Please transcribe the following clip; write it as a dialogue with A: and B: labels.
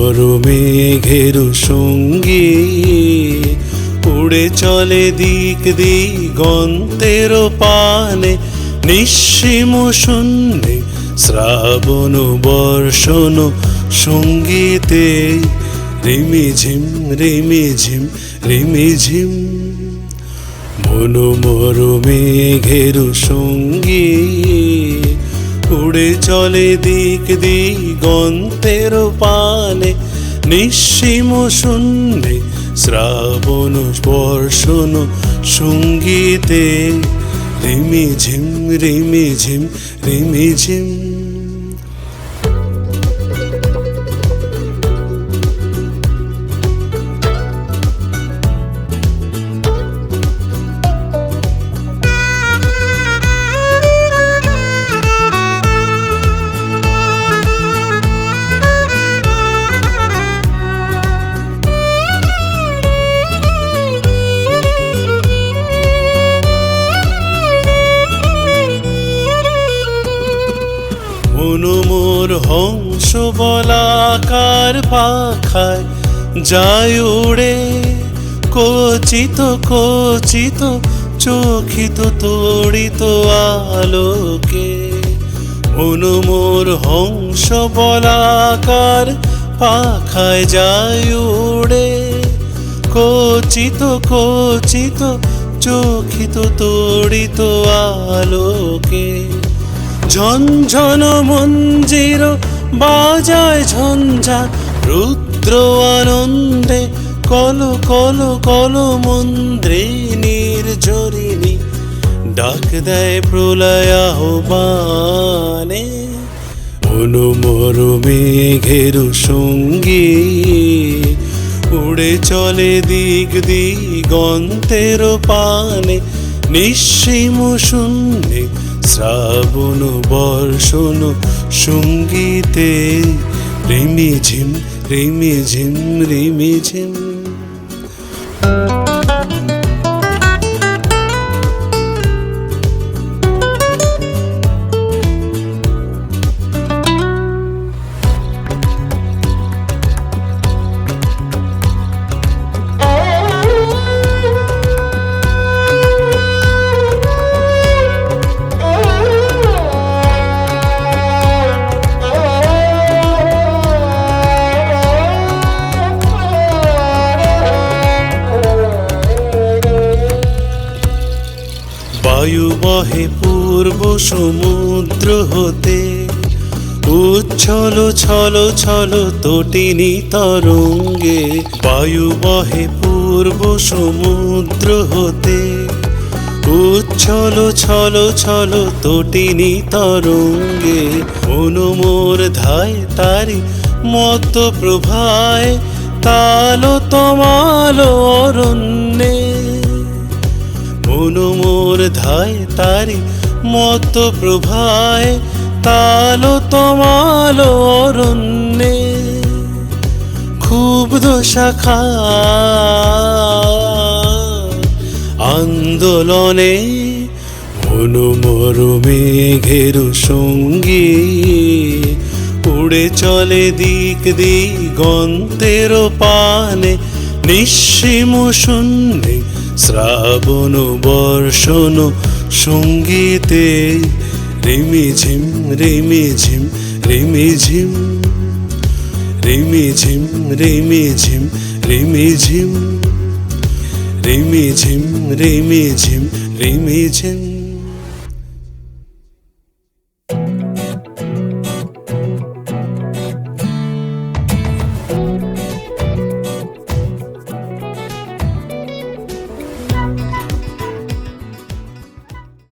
A: মরু মেঘের সঙ্গী উড়ে চলে দিক দিগন্তের পানে, নিঃসীম শূন্যে শ্রাবণ বর্ষণ সঙ্গীতে রিমিঝিম রিমিঝিম রিমিঝিম। মনু মরু মেঘের সঙ্গী উড়ে চলে দিক দিগন্তের পানে, নিঃসীম শূন্যে শ্রাবণ বর্ষণ সঙ্গীতে রিমিঝিম রিমিঝিম রিমিঝিম। মনু মোর হংস বলাকার পাখায় যায় উড়ে, কচিত কচিত চোখিত তড়িত আলোকে। মনু মোর হংস বলাকার পাখায় যায় উড়ে, কচিত কচিত চোখিত তড়িত আলোকে। ঝনঝন মঞ্জির বাজায় ঝঞ্ঝা, রুদ্র আনন্দে কল কল কল মন্দ্রে নির্ঝরিণী ডাক দেয় প্রলয় আহ্বানে। মনু মরু মেঘের সঙ্গী উড়ে চলে দিক দিগন্তের পানে, নিঃসীম শূন্যে শ্রাবণ বর্ষণ সঙ্গীতে রিমিঝিম রিমিঝিম রিমিঝিম। বায়ু বহে পূর্ব সমুদ্র হতে, উচ্ছল ছল ছল তটিনী তরঙ্গে। বায়ু বহে পূর্ব সমুদ্র হতে, উচ্ছল ছল ছল তটিনী তরঙ্গে। মনু মোর ধায় তারি মত প্রভায়, তাল তমাল অরণ্যে। মনু মোর ধায় তারি মত প্রভায়, তাল তমাল অরণ্যে। ক্ষুব্ধ শাখা আন্দোলনে, মনু মরু মেঘের সঙ্গী উড়ে চলে দিক দিগন্তের পানে, নিঃসীম শূন্যে শ্রাবণ বর্ষণ সঙ্গীতে রিমিঝিম রিমিঝিম রিমিঝিম রিমিঝিম রিমিঝিম রিমিঝিম রিমিঝিম রিমিঝিম রিমিঝিম।